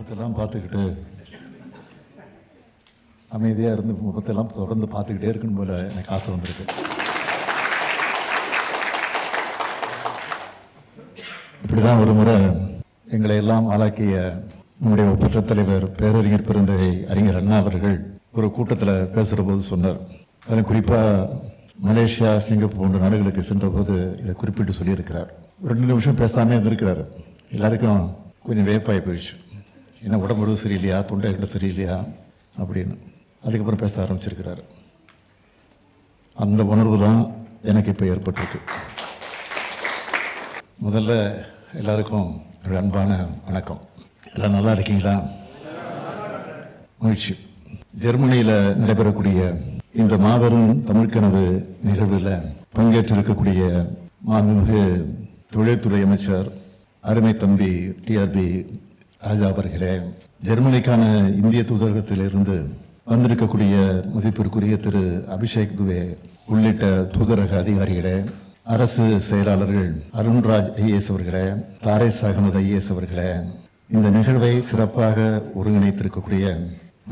முகத்தெல்லாம் பார்த்துக்கிட்டு அமைதியாக இருந்து முகத்தெல்லாம் தொடர்ந்து பார்த்துக்கிட்டே இருக்கணும் போல எனக்கு ஆசை வந்திருக்கு. இப்படிதான் ஒரு முறை எங்களை எல்லாம் ஆளாக்கிய நம்முடைய ஒப்பற்ற தலைவர் பேரறிஞர் பெருந்தகை அறிஞர் அண்ணா அவர்கள் ஒரு கூட்டத்தில் பேசுகிற போது சொன்னார். அதில் குறிப்பாக மலேசியா, சிங்கப்பூர் போன்ற நாடுகளுக்கு சென்ற போது இதை குறிப்பிட்டு சொல்லியிருக்கிறார். 2 நிமிஷம் பேசாமே இருந்திருக்கிறார். எல்லாருக்கும் கொஞ்சம் வேப்பாகி போயிடுச்சு. ஏன்னா உடம்பு சரியில்லையா, தொண்டை கிட்ட சரியில்லையா அப்படின்னு. அதுக்கப்புறம் பேச ஆரம்பிச்சிருக்கிறார். அந்த உணர்வு தான் எனக்கு இப்போ ஏற்பட்டிருக்கு. முதல்ல எல்லாருக்கும் ஒரு அன்பான வணக்கம். எல்லாம் நல்லா இருக்கீங்களா? மகிழ்ச்சி. ஜெர்மனியில் நடைபெறக்கூடிய இந்த மாபெரும் தமிழ் கனவு நிகழ்வில் பங்கேற்றிருக்கக்கூடிய மாண்புமிகு தொழில்துறை அமைச்சர் அருமை தம்பி டிஆர்பி ராஜா அவர்களே, ஜெர்மனிக்கான இந்திய தூதரகத்திலிருந்து வந்திருக்கக்கூடிய மதிப்பிற்குரிய திரு அபிஷேக் துவே உள்ளிட்ட தூதரக அதிகாரிகளே, அரசு செயலாளர்கள் அருண்ராஜ் ஐஏஎஸ் அவர்களே, தாரேஸ் அகமது ஐஏஎஸ் அவர்களே, இந்த நிகழ்வை சிறப்பாக ஒருங்கிணைத்திருக்கக்கூடிய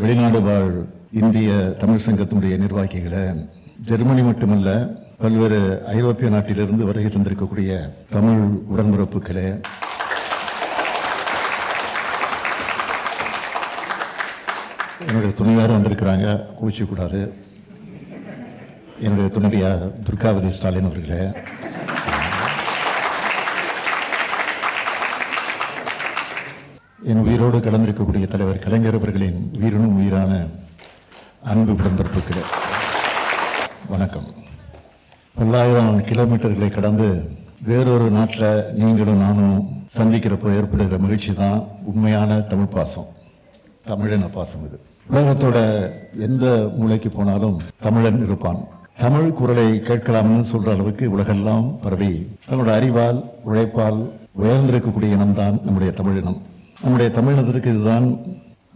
வெளிநாடு வாழ் இந்திய தமிழ் சங்கத்தினுடைய நிர்வாகிகளை, ஜெர்மனி மட்டுமல்ல பல்வேறு ஐரோப்பிய நாட்டிலிருந்து வருகை தந்திருக்கக்கூடிய தமிழ் உடன்பிறப்புகளே, என்னுடைய துணைவியாரும் வந்திருக்கிறாங்க, கூச்சிக்கூடாது. என்னுடைய துணைவியார் துர்காவதி ஸ்டாலின் அவர்களே, என் உயிரோடு கலந்திருக்கக்கூடிய தலைவர் கலைஞர் அவர்களின் உயிரினும் உயிரான அன்பு உடன்பிறப்புகளே, வணக்கம். 1000 கிலோமீட்டர்களை கடந்து வேறொரு நாட்டில் நீங்களும் நானும் சந்திக்கிறப்போ ஏற்படுகிற மகிழ்ச்சி தான் உண்மையான தமிழ் பாசம், தமிழின பாசம். இது உலகத்தோட எந்த மூலைக்கு போனாலும் தமிழன் இருப்பான். தமிழ் குரலை கேட்கலாம்னு சொல்ற அளவுக்கு உலகெல்லாம் பரவி தன்னோட அறிவால் உழைப்பால் உயர்ந்திருக்கக்கூடிய இனம்தான் நம்முடைய தமிழினம். நம்முடைய தமிழினத்திற்கு இதுதான்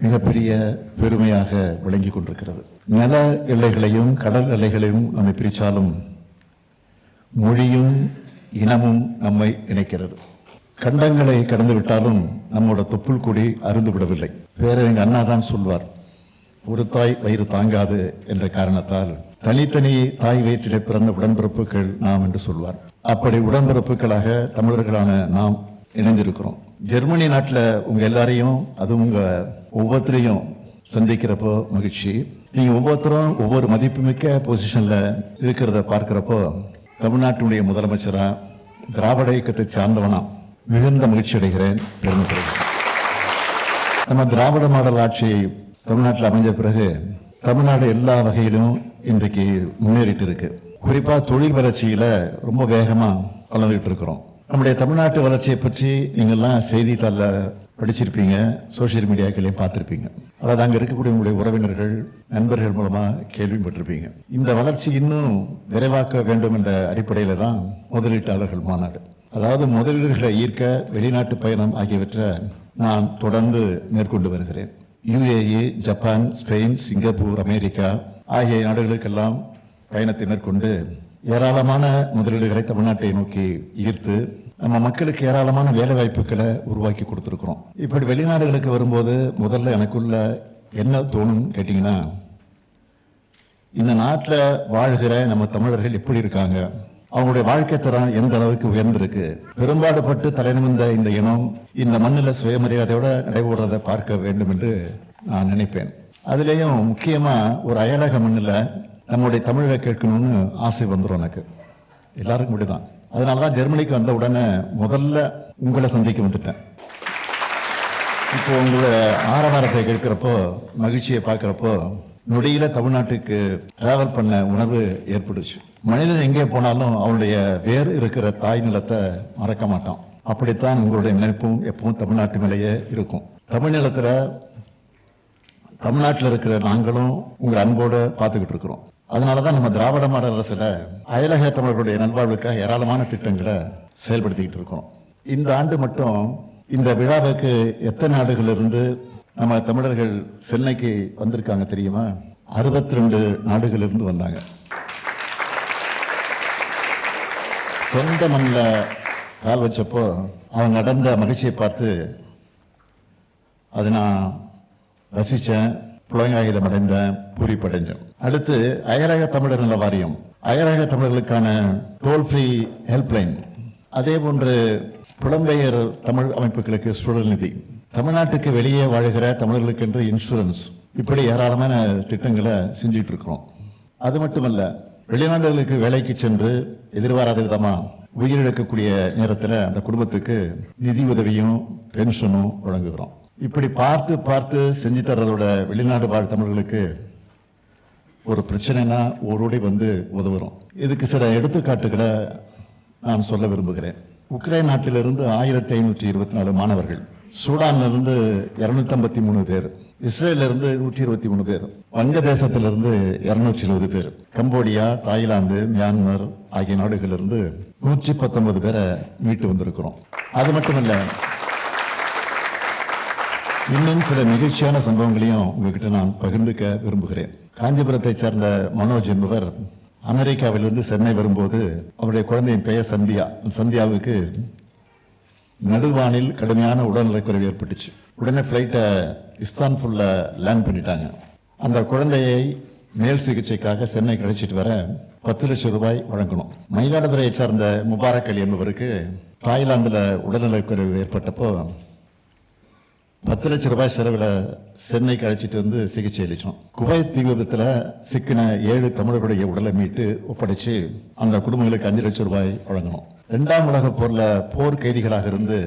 மிகப்பெரிய பெருமையாக விளங்கி கொண்டிருக்கிறது. நில எல்லைகளையும் கடல் எல்லைகளையும் நம்மை பிரித்தாலும் மொழியும் இனமும் நம்மை இணைக்கிறது. கண்டங்களை கடந்து விட்டாலும் நம்மோட தொப்புள் கொடி அருந்து விடவில்லை. பேரறிஞர் அண்ணா தான் சொல்வார், ஒரு தாய் வயிறு தாங்காது என்ற காரணத்தால் தனித்தனி தாய் வயிற்றிலே பிறந்த உடன்பிறப்புகள் நாம் என்று சொல்வார். அப்படி உடன்பிறப்புகளாக தமிழர்களான நாம் இணைந்திருக்கிறோம். ஜெர்மனி நாட்டில் உங்க எல்லாரையும், அதுவும் உங்க ஒவ்வொருத்தரையும் சந்திக்கிறப்போ மகிழ்ச்சி. நீங்க ஒவ்வொருத்தரும் ஒவ்வொரு மதிப்புமிக்க பொசிஷன்ல இருக்கிறத பார்க்கிறப்போ தமிழ்நாட்டினுடைய முதலமைச்சரா, திராவிட இயக்கத்தை சார்ந்தவனா மிகுந்த மகிழ்ச்சி அடைகிறேன், பெருமைப்படுகிறேன். நம்ம திராவிட மாடல் ஆட்சி தமிழ்நாட்டில் அமைஞ்ச பிறகு தமிழ்நாடு எல்லா வகையிலும் இன்றைக்கு முன்னேறிட்டு இருக்கு. குறிப்பா தொழில் வளர்ச்சியில ரொம்ப வேகமா வளர்ந்துட்டு இருக்கிறோம். நம்முடைய தமிழ்நாட்டு வளர்ச்சியை பற்றி நீங்கள்லாம் செய்தித்தாள படிச்சிருப்பீங்க, சோசியல் மீடியாக்களையும் பார்த்திருப்பீங்க. அதாவது அங்க இருக்கக்கூடிய உங்களுடைய உறவினர்கள், நண்பர்கள் மூலமா கேள்விப்பட்டிருப்பீங்க. இந்த வளர்ச்சி இன்னும் விரைவாக்க வேண்டும் என்ற அடிப்படையில தான் முதலீட்டாளர்கள் மாநாடு, அதாவது முதலீடுகளை ஈர்க்க வெளிநாட்டு பயணம் ஆகியவற்றை நான் தொடர்ந்து மேற்கொண்டு வருகிறேன். UAE, Japan, Spain, Singapore, America ஆகிய நாடுகளுக்கெல்லாம் பயணத்தை மேற்கொண்டு ஏராளமான முதலீடுகளை தமிழ்நாட்டை நோக்கி ஈர்த்து நம்ம மக்களுக்கு ஏராளமான வேலை வாய்ப்புகளை உருவாக்கி கொடுத்துருக்கிறோம். இப்படி வெளிநாடுகளுக்கு வரும்போது முதல்ல எனக்குள்ள என்ன தோணும் கேட்டீங்கன்னா, இந்த நாட்டில் வாழ்கிற நம்ம தமிழர்கள் எப்படி இருக்காங்க, அவங்களுடைய வாழ்க்கை தரம் எந்த அளவுக்கு உயர்ந்திருக்கு, பெரும்பாடுபட்டு தலைநிமிர்ந்த இந்த இனம் இந்த மண்ணில் சுயமரியாதையோட நடைபெறதை பார்க்க வேண்டும் என்று நான் நினைப்பேன். அதுலேயும் முக்கியமா ஒரு அயலக மண்ணில் நம்முடைய தமிழை கேட்கணும்னு ஆசை வந்துடும் எனக்கு. எல்லாருக்கும் இப்படிதான். அதனாலதான் ஜெர்மனிக்கு வந்த உடனே முதல்ல உங்களை சந்திக்க வந்துட்டேன். இப்போ உங்களோட ஆரவாரத்தை கேட்கிறப்போ, மகிழ்ச்சியை பார்க்கிறப்போ நொடியில தமிழ்நாட்டுக்கு டிராவல் பண்ண உணர்வு ஏற்படுச்சு. மனிதன் எங்கே போனாலும் அவனுடைய வேறு இருக்கிற தாய் நிலத்தை மறக்க மாட்டான். அப்படித்தான் உங்களுடைய நினைப்பும் எப்பவும் தமிழ்நாட்டு மேலேயே இருக்கும். தமிழ் நிலத்துல தமிழ்நாட்டில் இருக்கிற நாங்களும் உங்களை அன்போடு பார்த்துக்கிட்டு இருக்கிறோம். அதனாலதான் நம்ம திராவிட மாடல் அரசுல அயலக தமிழர்களுடைய நல்வாழ்வுக்காக ஏராளமான திட்டங்களை செயல்படுத்திக்கிட்டு இருக்கோம். இந்த ஆண்டு மட்டும் இந்த விழாவுக்கு எத்தனை நாடுகளிலிருந்து நம்ம தமிழர்கள் சென்னைக்கு வந்திருக்காங்க தெரியுமா? 62 நாடுகளிலிருந்து வந்தாங்க. சொந்த மண்ணில் கால் வச்சப்போ அவங்க நடந்த மகிழ்ச்சியை பார்த்து அதை நான் ரசித்தேன், புலங்காகிதம் அடைந்தேன், பூரிப்படைஞ்சேன். அடுத்து அயலக தமிழர் நல வாரியம், அயலக தமிழர்களுக்கான டோல் ஃப்ரீ ஹெல்ப்லைன், அதே போன்று புலம்பெயர் தமிழ் அமைப்புகளுக்கு சுழல் நிதி, தமிழ்நாட்டுக்கு வெளியே வாழ்கிற தமிழர்களுக்கு என்று இன்சூரன்ஸ், இப்படி ஏராளமான திட்டங்களை செஞ்சுட்டு இருக்கிறோம். அது மட்டுமல்ல, வெளிநாடுகளுக்கு வேலைக்கு சென்று எதிர்பாராத விதமா உயிரிழக்கக்கூடிய நேரத்தில் அந்த குடும்பத்துக்கு நிதி உதவியும் பென்ஷனும் வழங்குகிறோம். இப்படி பார்த்து பார்த்து செஞ்சு தர்றதோட வெளிநாடு வாழ் தமிழர்களுக்கு ஒரு பிரச்சனைனா ஓடோடி வந்து உதவுறோம். இதுக்கு சில எடுத்துக்காட்டுகளை நான் சொல்ல விரும்புகிறேன். உக்ரைன் நாட்டிலிருந்து 1524 மாணவர்கள், சூடானிலிருந்து 253 பேர், இஸ்ரேலிருந்து 123 பேர், வங்கதேசத்திலிருந்து 220 பேர், கம்போடியா, தாய்லாந்து, மியான்மர் ஆகிய நாடுகளிலிருந்து 119 பேரை மீட்டு வந்திருக்கிறோம். அது மட்டுமல்ல, இன்னும் சில நிகழ்ச்சியான சம்பவங்களையும் உங்ககிட்ட நான் பகிர்ந்துக்க விரும்புகிறேன். காஞ்சிபுரத்தை சேர்ந்த மனோஜ் என்பவர் அமெரிக்காவிலிருந்து சென்னை வரும்போது அவருடைய குழந்தையின் பெயர் சந்தியா. சந்தியாவுக்கு நடுவானில் கடுமையான உடல்நலக்குறைவு ஏற்பட்டுச்சு. உடனே ஃப்ளைட்டை இஸ்தான்புல்ல லேண்ட் பண்ணிட்டாங்க. அந்த குழந்தையை மேல் சிகிச்சைக்காக சென்னை கிடைச்சிட்டு வர 10 லட்சம் ரூபாய் வழங்கணும். மயிலாடுதுறையை சார்ந்த முபாரக் அலி என்பவருக்கு தாய்லாந்துல உடல்நலக்குறைவு ஏற்பட்டப்போ 10 லட்சம் ரூபாய் செலவில் சென்னைக்கு அழைச்சிட்டு வந்து சிகிச்சை அளித்தோம். குவைத் தீ விபத்தில் சிக்கின 7 தமிழர்களுடைய உடலை மீட்டு ஒப்படைச்சு அந்த குடும்பங்களுக்கு 5 லட்சம் ரூபாய் வழங்கணும். 2ஆம் உலக போர்ல போர் கைதிகளாக இருந்து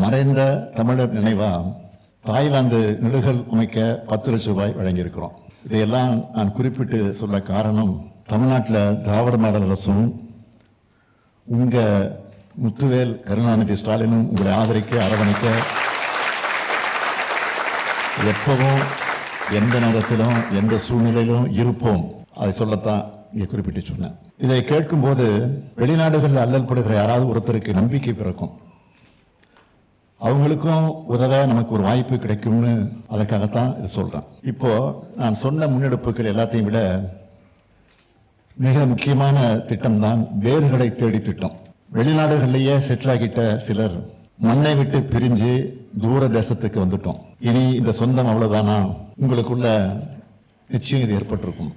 மறைந்த தமிழர் நினைவா தாய்லாந்து நிலுகல் அமைக்க 10 லட்சம் ரூபாய் வழங்கியிருக்கிறோம். இதையெல்லாம் நான் குறிப்பிட்டு சொல்ல காரணம், தமிழ்நாட்டில் திராவிட மாடல் அரசும் உங்க முத்துவேல் கருணாநிதி ஸ்டாலினும் உங்களை ஆதரிக்க அரவணைக்க எப்பவும் எந்த நேரத்திலும் எந்த சூழ்நிலையிலும் இருப்போம். அதை சொல்லத்தான் இங்கே குறிப்பிட்டு சொன்னேன். இதை கேட்கும் போது வெளிநாடுகளில் அல்லல் படுகிற யாராவது ஒருத்தருக்கு நம்பிக்கை பிறக்கும், அவங்களுக்கும் உதவ நமக்கு ஒரு வாய்ப்பு கிடைக்கும்னு அதற்காகத்தான் இது சொல்றேன். இப்போ நான் சொன்ன முன்னெடுப்புகள் எல்லாத்தையும் விட மிக முக்கியமான திட்டம் தான் வேர்களை தேடி திட்டம். வெளிநாடுகளிலேயே செட்டில் ஆகிட்ட சிலர் மண்ணை விட்டு பிரிஞ்சு தூர தேசத்துக்கு வந்துட்டோம். இனி இந்த சொந்தம் அவ்வளவுதானா? உங்களுக்குள்ள நிச்சயம் இது ஏற்பட்டிருக்கும்.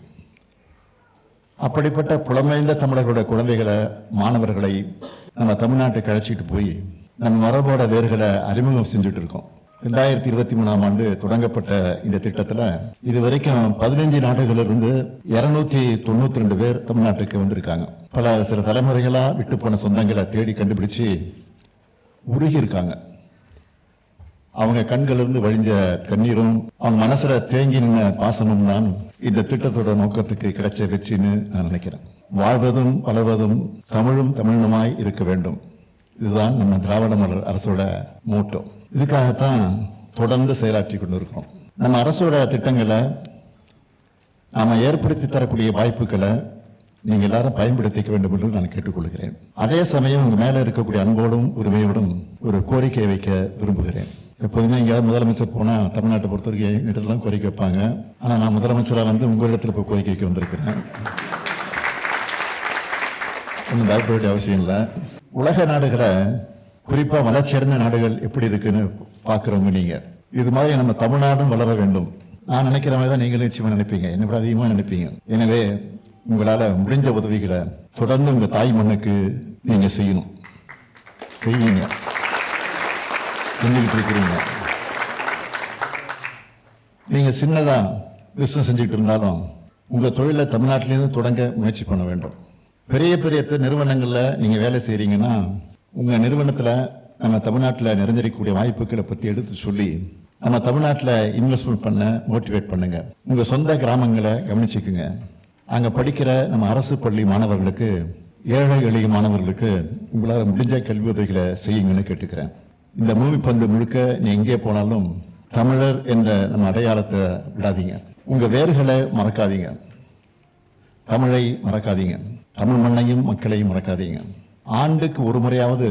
அப்படிப்பட்ட புலமைந்த தமிழர்களுடைய குழந்தைகளை, மாணவர்களை நம்ம தமிழ்நாட்டுக்கு அழைச்சிட்டு போய் நம்ம மரபோட வேர்களை அறிமுகம் செஞ்சுட்டு இருக்கோம். 2023ஆம் ஆண்டு தொடங்கப்பட்ட இந்த திட்டத்தில் இதுவரைக்கும் 15 நாடுகளிலிருந்து 292 பேர் தமிழ்நாட்டுக்கு வந்திருக்காங்க. சில தலைமுறைகளா விட்டு போன சொந்தங்களை தேடி கண்டுபிடிச்சு உருகி இருக்காங்க. அவங்க கண்களிலிருந்து வழிஞ்ச கண்ணீரும் அவங்க மனசுல தேங்கி நின்ன பாசமும் தான் இந்த திட்டத்தோட நோக்கத்துக்கு கிடைச்ச வெற்றின்னு நான் நினைக்கிறேன். வாழ்வதும் வளர்வதும் தமிழும் தமிழுமாய் இருக்க வேண்டும். இதுதான் நம்ம திராவிட மாடல் அரசோட மோட்டோ. இதுக்காகத்தான் தொடர்ந்து செயலாற்றி கொண்டு இருக்கிறோம். நம்ம அரசோட திட்டங்களை நாம ஏற்படுத்தி தரக்கூடிய வாய்ப்புகளை நீங்க எல்லாரும் பயன்படுத்திக்க வேண்டும் என்று நான் கேட்டுக்கொள்கிறேன். அதே சமயம் உங்க மேல இருக்கக்கூடிய அன்போடும் உரிமையோடும் ஒரு கோரிக்கை வைக்க விரும்புகிறேன். எப்போதுமே இங்க முதலமைச்சர் போனா தமிழ்நாட்டை பொறுத்த வரைக்கும் இடத்துலாம் கோரிக்கை வைப்பாங்க. ஆனா நான் முதலமைச்சரா வந்து உங்க இடத்துல போய் கோரிக்கை வைக்க வந்திருக்கிறேன். ஒன்றும் பயப்பட வேண்டிய அவசியம் இல்லை. உலக நாடுகளை, குறிப்பா வளர்ச்சியடைந்த நாடுகள் எப்படி இருக்குன்னு பாக்குறவங்க நீங்க. இது மாதிரி நம்ம தமிழ்நாடும் வளர வேண்டும். நான் நினைக்கிற மாதிரி தான் நீங்களும் நிச்சயமா நினைப்பீங்க, என்னை விட அதிகமா நினைப்பீங்க. எனவே உங்களால முடிஞ்ச உதவிகளை தொடர்ந்து உங்க தாய் மண்ணுக்கு நீங்க செய்யணும். செய்வீங்க, செஞ்சுக்கிட்டு இருக்கிறீங்க. நீங்க சின்னதா பிசினஸ் செஞ்சுட்டு இருந்தாலும் உங்க தொழிலை தமிழ்நாட்டிலிருந்து தொடங்க முயற்சி பண்ண வேண்டும். பெரிய பெரிய நிறுவனங்கள்ல நீங்க வேலை செய்யறீங்கன்னா உங்க நிறுவனத்துல நம்ம தமிழ்நாட்டில் நிறைஞ்சிருக்கக்கூடிய வாய்ப்புகளை பத்தி எடுத்து சொல்லி நம்ம தமிழ்நாட்டில் இன்வெஸ்ட்மெண்ட் பண்ண மோட்டிவேட் பண்ணுங்க. உங்க சொந்த கிராமங்களை கவனிச்சுக்குங்க. அங்க படிக்கிற நம்ம அரசு பள்ளி மாணவர்களுக்கு, ஏழை எளிய மாணவர்களுக்கு உங்களால் முடிஞ்ச கல்வி உதவிகளை செய்யுங்கன்னு கேட்டுக்கிறேன். இந்த பூமிப்பந்து முழுக்க நீ எங்கே போனாலும் தமிழர் என்ற நம்ம அடையாளத்தை விடாதீங்க. உங்க வேர்களை மறக்காதீங்க, தமிழை மறக்காதீங்க, தமிழ் மண்ணையும் மக்களையும் மறக்காதீங்க. ஆண்டுக்கு ஒரு முறையாவது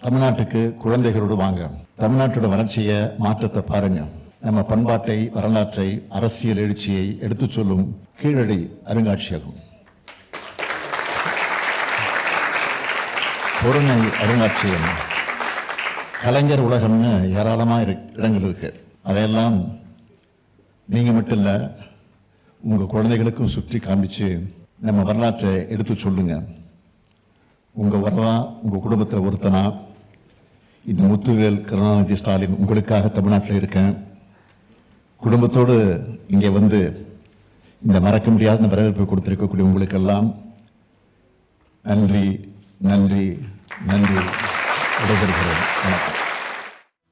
தமிழ்நாட்டுக்கு குழந்தைகளோடு வாங்க. தமிழ்நாட்டோட வளர்ச்சியை, மாற்றத்தை பாருங்க. நம்ம பண்பாட்டை, வரலாற்றை, அரசியல் எழுச்சியை எடுத்து சொல்லும் கீழடி அருங்காட்சியகம், பொருணை அருங்காட்சியகம், கலைஞர் உலகம்னு ஏராளமா இடங்கள் இருக்கு. அதையெல்லாம் நீங்கள் மட்டும் இல்லை, உங்கள் குழந்தைகளுக்கும் சுற்றி காமிச்சு நம்ம வரலாற்றை எடுத்து சொல்லுங்க. உங்கள் வரலா உங்கள் குடும்பத்தில் ஒருத்தனா இந்த முத்துவேல் கருணாநிதி ஸ்டாலின் உங்களுக்காக தமிழ்நாட்டில் இருக்கேன். குடும்பத்தோடு இங்கே வந்து இந்த மறக்க முடியாத வரவேற்பை கொடுத்திருக்கக்கூடிய உங்களுக்கெல்லாம் நன்றி நன்றி நன்றி விடைபெறுகிறேன். வணக்கம்.